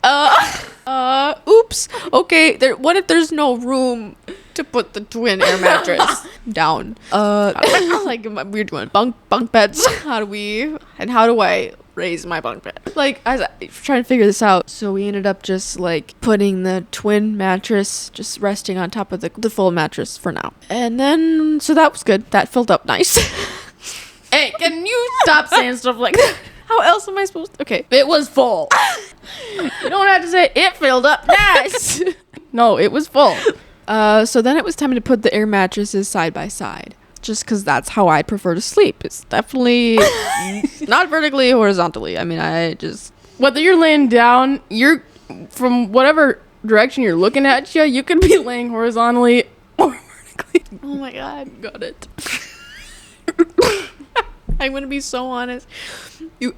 Oops. Okay. What if there's no room to put the twin air mattress down? Like we're doing bunk beds. How do I raise my bunk bed? Like I was trying to figure this out. So we ended up just like putting the twin mattress just resting on top of the full mattress for now. And then so that was good. That filled up nice. Hey, can you stop saying stuff like that? How else am I supposed to? Okay. It was full. You don't have to say it filled up nice. No, it was full. So then it was time to put the air mattresses side by side. Just because that's how I prefer to sleep. It's definitely not vertically, horizontally. I mean, whether you're laying down, from whatever direction you're looking at you could be laying horizontally or vertically. Oh my god. Got it. I'm gonna be so honest.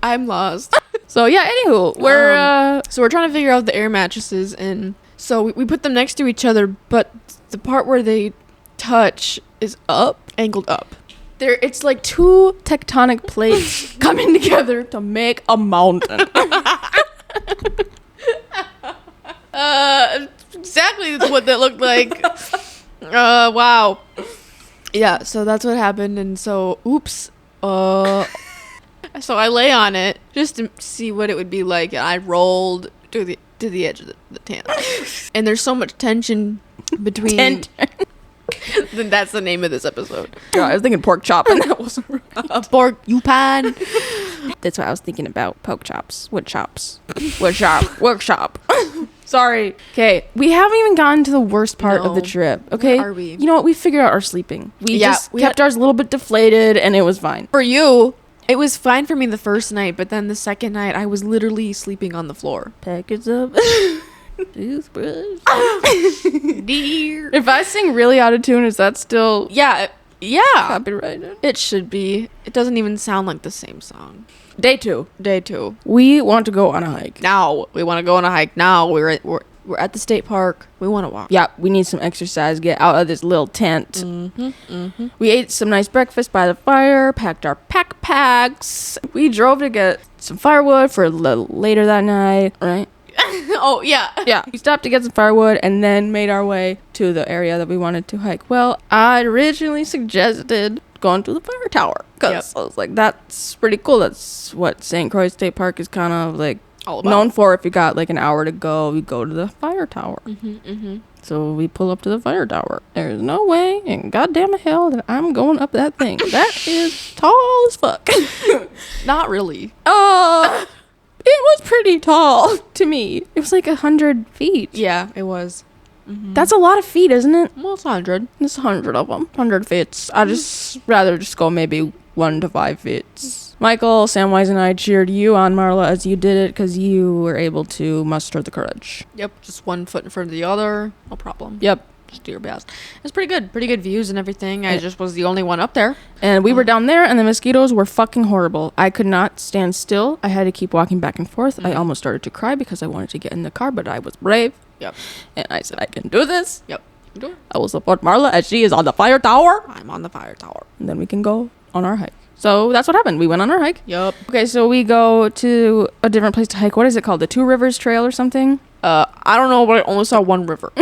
I'm lost. So yeah, anywho, we're trying to figure out the air mattresses, and so we put them next to each other, but the part where they touch is angled up. it's like two tectonic plates coming together to make a mountain. Exactly what that looked like. Wow. Yeah, so that's what happened, and so oops. So I lay on it just to see what it would be like, and I rolled to the edge of the tent. And there's so much tension between. Then that's the name of this episode. Yeah, I was thinking pork chop, and that wasn't right. Pork pan. That's what I was thinking about. Pork chops, wood chops, workshop. Sorry. Okay, we haven't even gotten to the worst part of the trip. Okay, where are we? You know what? We figured out our sleeping. We kept ours a little bit deflated, and it was fine. For you, it was fine for me the first night, but then the second night, I was literally sleeping on the floor. Package up. Toothbrush. Dear. If I sing really out of tune, is that still Yeah. copyrighted? It should be. It doesn't even sound like the same song. Day 2. We want to go on a hike. Now. We want to go on a hike now. We're at the state park. We want to walk. Yeah, we need some exercise. Get out of this little tent. Mm-hmm. We ate some nice breakfast by the fire, packed our packs. We drove to get some firewood for a little later that night, right? Oh, yeah. Yeah. We stopped to get some firewood and then made our way to the area that we wanted to hike. Well, I originally suggested going to the fire tower because I was like, that's pretty cool. That's what St. Croix State Park is kind of like all about. Known for. If you got like an hour to go, you go to the fire tower. Mm-hmm. So we pull up to the fire tower. There's no way in goddamn hell that I'm going up that thing. That is tall as fuck. Not really. It was pretty tall to me. It was like 100 feet. Yeah, it was. Mm-hmm. That's a lot of feet, isn't it? Well, it's 100. It's 100 of them. 100 feet. I just rather just go maybe 1 to 5 feet. Michael, Samwise, and I cheered you on, Marla, as you did it because you were able to muster the courage. Yep, just 1 foot in front of the other. No problem. Yep. Just do your best. It's pretty good. Pretty good views and everything. I just was the only one up there. And we were down there, and the mosquitoes were fucking horrible. I could not stand still. I had to keep walking back and forth. I almost started to cry because I wanted to get in the car, but I was brave. Yep. And I said, I can do this. Yep. Do it. I will support Marla as she is on the fire tower. I'm on the fire tower. And then we can go on our hike. So that's what happened. We went on our hike. Yep. Okay, so we go to a different place to hike. What is it called? The Two Rivers Trail or something? I don't know, but I only saw one river.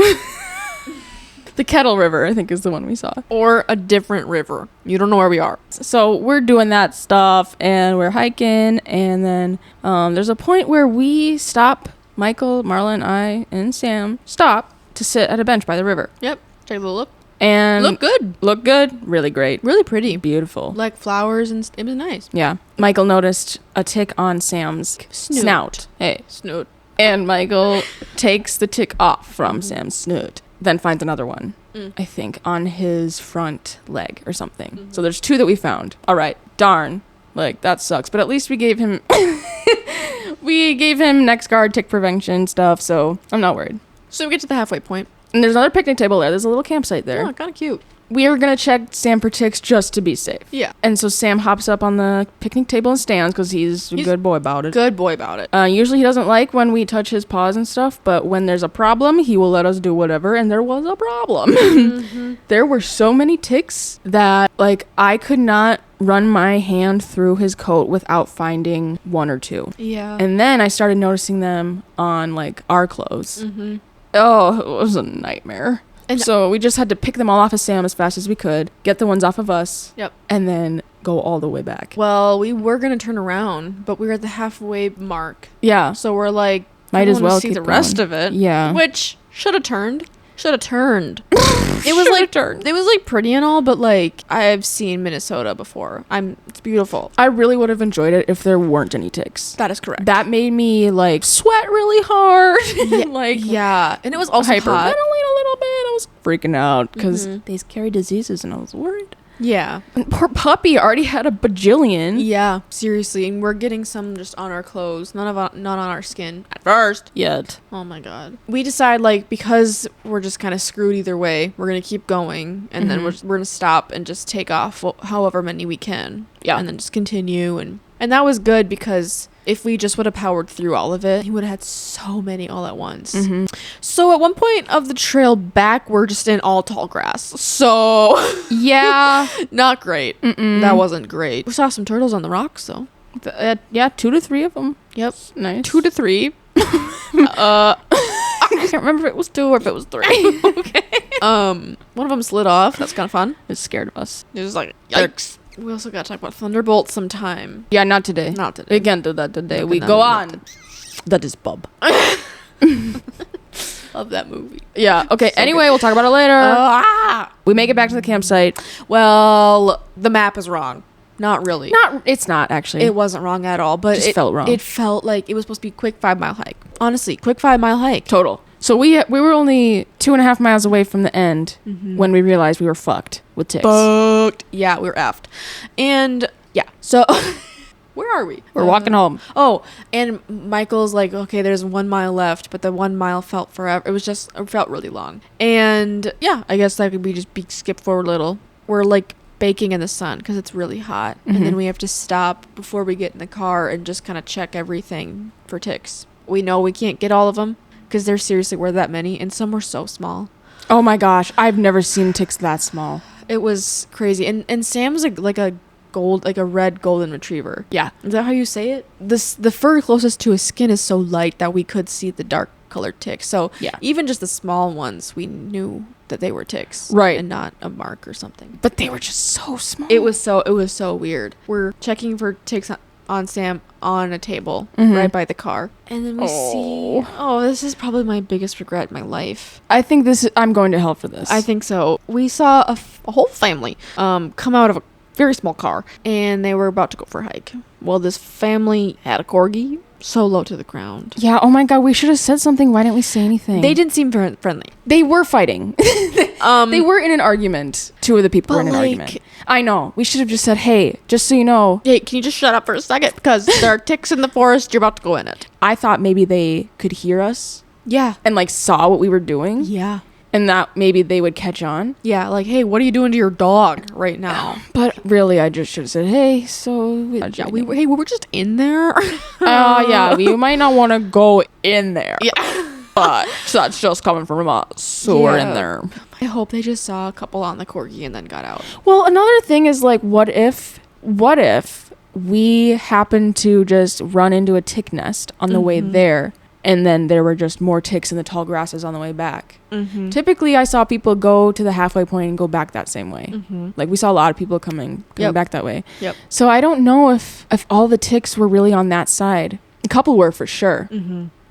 The Kettle River, I think, is the one we saw. Or a different river. You don't know where we are. So we're doing that stuff, and we're hiking, and then there's a point where we stop. Michael, Marla, and I, and Sam stop to sit at a bench by the river. Yep. Take a little look. And look good. Look good. Really great. Really pretty. Beautiful. Like flowers, and it was nice. Yeah. Michael noticed a tick on Sam's snout. Hey. Snoot. And Michael takes the tick off from Sam's snoot. Then finds another one, I think, on his front leg or something. Mm-hmm. So there's 2 that we found. All right. Darn. Like, that sucks. But at least we gave him... next guard tick prevention stuff, so I'm not worried. So we get to the halfway point. And there's another picnic table there. There's a little campsite there. Oh, kind of cute. We are going to check Sam for ticks just to be safe. Yeah. And so Sam hops up on the picnic table and stands because he's a good boy about it. Good boy about it. Usually he doesn't like when we touch his paws and stuff, but when there's a problem, he will let us do whatever, and there was a problem. Mm-hmm. There were so many ticks that, like, I could not run my hand through his coat without finding 1 or 2. Yeah. And then I started noticing them on, like, our clothes. Mm-hmm. Oh, it was a nightmare. And so we just had to pick them all off of Sam as fast as we could, get the ones off of us, and then go all the way back. Well, we were going to turn around, but we were at the halfway mark. Yeah. So we're like, might as well see keep the rest going. of it. Yeah. Which should have turned. It was like pretty and all, but like I've seen Minnesota before. It's beautiful. I really would have enjoyed it if there weren't any ticks. That is correct. That made me like sweat really hard. And it was also hyperventilate hot. a little bit. I was freaking out because they carry diseases, and I was worried. Yeah. And poor puppy already had a bajillion. Yeah, seriously. And we're getting some just on our clothes. None on our skin. At first. Yet. Oh my god. We decide, like, because we're just kind of screwed either way, we're going to keep going. And then we're going to stop and just take off however many we can. Yeah. And then just continue. And that was good because if we just would have powered through all of it, he would have had so many all at once. So at one point of the trail back, we're just in all tall grass. So yeah, not great. That wasn't great. We saw some turtles on the rocks though. Yeah, 2 to 3 of them. Yep. Nice. 2 to 3. I can't remember if it was 2 or if it was 3. Okay. One of them slid off. That's kind of fun. It was scared of us. It was like, yikes. We also got to talk about Thunderbolt sometime. Yeah, not today. Not today. We can't do that today. We go on. That is Bob. Love that movie. Yeah. Okay. So anyway, good. We'll talk about it later. We make it back to the campsite. Well, the map is wrong. Not really. It's not actually. It wasn't wrong at all, but it felt wrong. It felt like it was supposed to be a quick 5-mile hike. Honestly, quick 5-mile hike. Total. So we were only 2.5 miles away from the end when we realized we were fucked with ticks. Yeah, we were effed. And yeah, so where are we? We're walking home. Oh, and Michael's like, okay, there's 1 mile left, but the 1 mile felt forever. It felt really long. And yeah, I guess that could be just skip forward a little. We're like baking in the sun because it's really hot. And then we have to stop before we get in the car and just kind of check everything for ticks. We know we can't get all of them because there seriously were that many, and some were so small. Oh my gosh, I've never seen ticks that small. It was crazy. And Sam's like a red golden retriever. Yeah. Is that how you say it? The fur closest to his skin is so light that we could see the dark colored ticks. So yeah, even just the small ones, we knew that they were ticks. Right. And not a mark or something. But they were just so small. It was so weird. We're checking for ticks on Sam on a table right by the car. And then we see, this is probably my biggest regret in my life. I think I'm going to hell for this. I think so. We saw a whole family come out of a very small car, and they were about to go for a hike. Well, this family had a corgi so low to the ground. Yeah, oh my god, we should have said something. Why didn't we say anything? They didn't seem friendly. They were fighting. They were in an argument. 2 of the people were in an argument. I know. We should have just said, hey, just so you know. Hey, can you just shut up for a second? Because there are ticks in the forest. You're about to go in it. I thought maybe they could hear us. Yeah. And like saw what we were doing. Yeah. And that maybe they would catch on. Yeah, like, hey, what are you doing to your dog right now? But really, I just should have said, hey, so... we were just in there. Yeah, we might not want to go in there. Yeah. But that's just coming from us. So we're in there. I hope they just saw a couple on the corgi and then got out. Well, another thing is, like, what if we happened to just run into a tick nest on the way there, and then there were just more ticks in the tall grasses on the way back? Typically, I saw people go to the halfway point and go back that same way. Like, we saw a lot of people coming back that way. Yep. So I don't know if all the ticks were really on that side. A couple were for sure.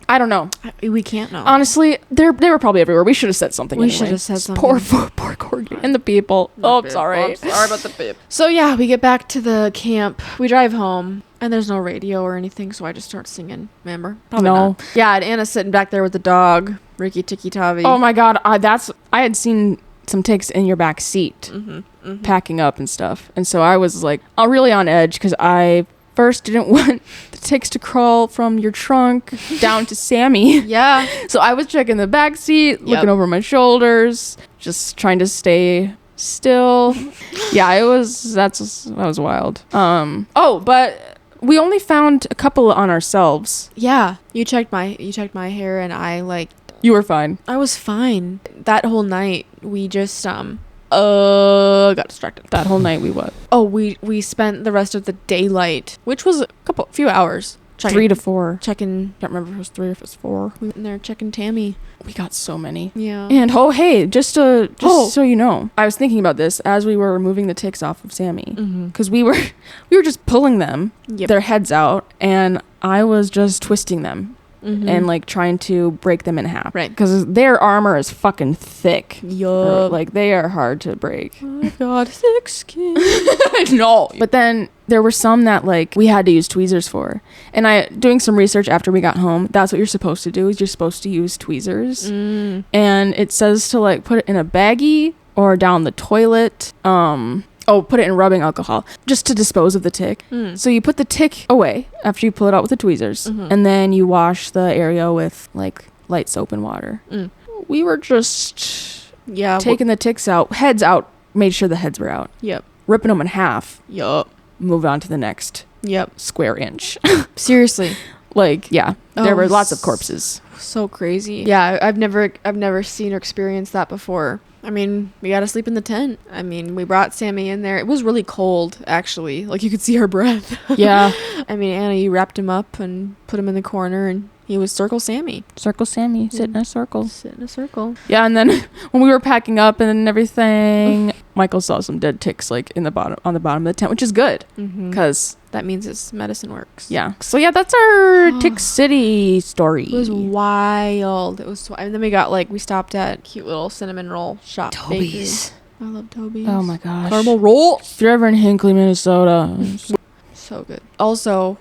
I don't know. We can't know. Honestly, they were probably everywhere. We should have said something. We should have said something. Poor corgi and the people. I'm sorry. I'm sorry about the people. So yeah, we get back to the camp. We drive home, and there's no radio or anything, so I just start singing. Remember? Probably no. Not. Yeah, and Anna's sitting back there with the dog, Ricky Tikki Tavi. Oh my god, I had seen some ticks in your back seat, packing up and stuff, and so I was like, really on edge because I first didn't want the ticks to crawl from your trunk down to Sammy. Yeah. So I was checking the back seat, looking over my shoulders, just trying to stay still. Yeah, that was wild. But we only found a couple on ourselves. Yeah. You checked my hair, and You were fine. I was fine. That whole night we just got distracted. That whole night we what? Oh, we spent the rest of the daylight, which was a few hours. 3 to 4. Checking, can't remember if it was 3 or if it was 4. We went in there checking Tammy. We got so many. Yeah. And hey, just so you know, I was thinking about this as we were removing the ticks off of Sammy, because we were just pulling them, their heads out, and I was just twisting them. And like trying to break them in half, right? Because their armor is fucking thick. Yup. Like they are hard to break. Oh my god, thick skin. No. But then there were some that like we had to use tweezers for, and I doing some research after we got home. That's what you're supposed to do. Is you're supposed to use tweezers, and it says to like put it in a baggie or down the toilet. put it in rubbing alcohol just to dispose of the tick. So you put the tick away after you pull it out with the tweezers, and then you wash the area with like light soap and water. We were just taking the ticks out, heads out, made sure the heads were out. Yep. Ripping them in half. Yup. Move on to the next. Yep. Square inch. Seriously. Like, yeah, there were lots of corpses. So crazy. Yeah, I've never seen or experienced that before. I mean, we got to sleep in the tent. I mean, we brought Sammy in there. It was really cold, actually. Like, you could see her breath. Yeah. I mean, Anna, you wrapped him up and put him in the corner, and he was Circle Sammy. Circle Sammy. Sit in a circle. Sit in a circle. Yeah, and then when we were packing up and everything, Michael saw some dead ticks, like, on the bottom of the tent, which is good. Because... that means his medicine works. Yeah. So, yeah, that's our Tick City story. It was wild. It was... and then we stopped at cute little cinnamon roll shop. Toby's. Bakery. I love Toby's. Oh, my gosh. Caramel roll. If you're ever in Hinckley, Minnesota. So good. Also,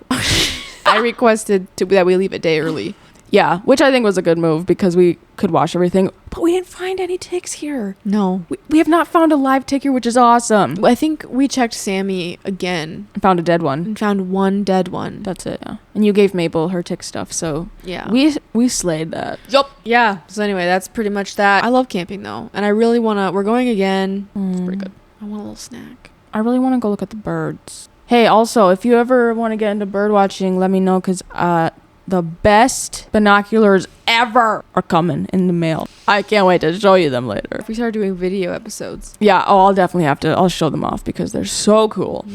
I requested that we leave a day early. Yeah, which I think was a good move because we could wash everything. But we didn't find any ticks here. No. We have not found a live tick here, which is awesome. I think we checked Sammy again. And found a dead one. And found one dead one. That's it. Yeah. And you gave Mabel her tick stuff, so yeah. We slayed that. Yup. Yeah. So anyway, that's pretty much that. I love camping though. And I really we're going again. It's pretty good. I want a little snack. I really want to go look at the birds. Hey, also, if you ever want to get into bird watching, let me know because the best binoculars ever are coming in the mail. I can't wait to show you them later. If we start doing video episodes. Yeah, I'll definitely I'll show them off because they're so cool.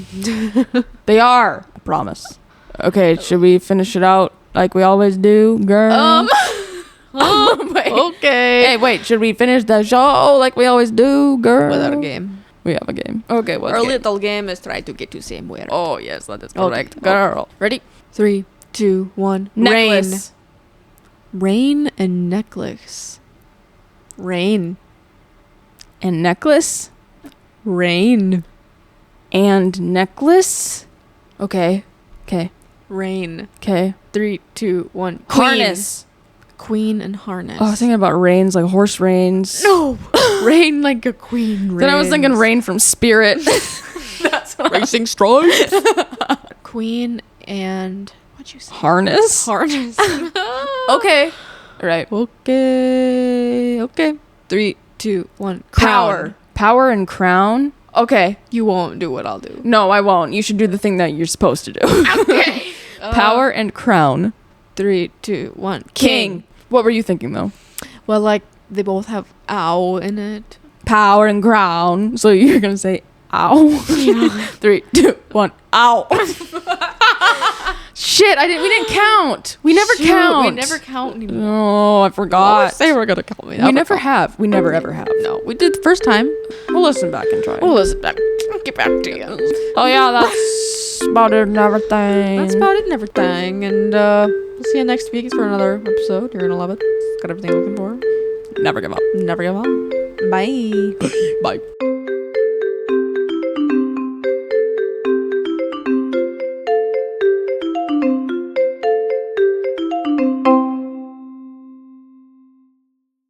They are. I promise. Okay, should we finish it out like we always do, girl? Wait. Okay. Hey, wait, should we finish the show like we always do, girl? Without a game. We have a game. Okay, Our little game is try to get to somewhere. Oh, yes, that is correct, okay. Girl. Ready? 3, 2, 1. Necklace. Rain and necklace. Rain. And necklace. Rain. And necklace. Okay. Rain. Okay. 3, 2, 1. Harness. Queen and harness. Oh, I was thinking about reins, like horse reins. No. Rain like a queen. Then I was thinking rain from Spirit. That's what Racing Stripes. Queen and... what'd you say? Harness. Okay. Right. Okay. 3, 2, 1. Crown. Power and crown. Okay. You won't do what I'll do. No, I won't. You should do the thing that you're supposed to do. Okay. Power and crown. 3, 2, 1. King. What were you thinking though? Well, like they both have ow in it. Power and crown. So you're gonna say ow. Yeah. 3, 2, 1. Ow. Shit! We didn't count. We never count. We never count anymore. Oh, I forgot. Say we're gonna count. We never have. We never ever have. No, we did the first time. We'll listen back and try. We'll listen back. Get back to you. Oh yeah, that's about it and everything. That's about it and everything. And we'll see you next week for another episode. You're gonna love it. Got everything you're looking for. Never give up. Never give up. Bye. Bye.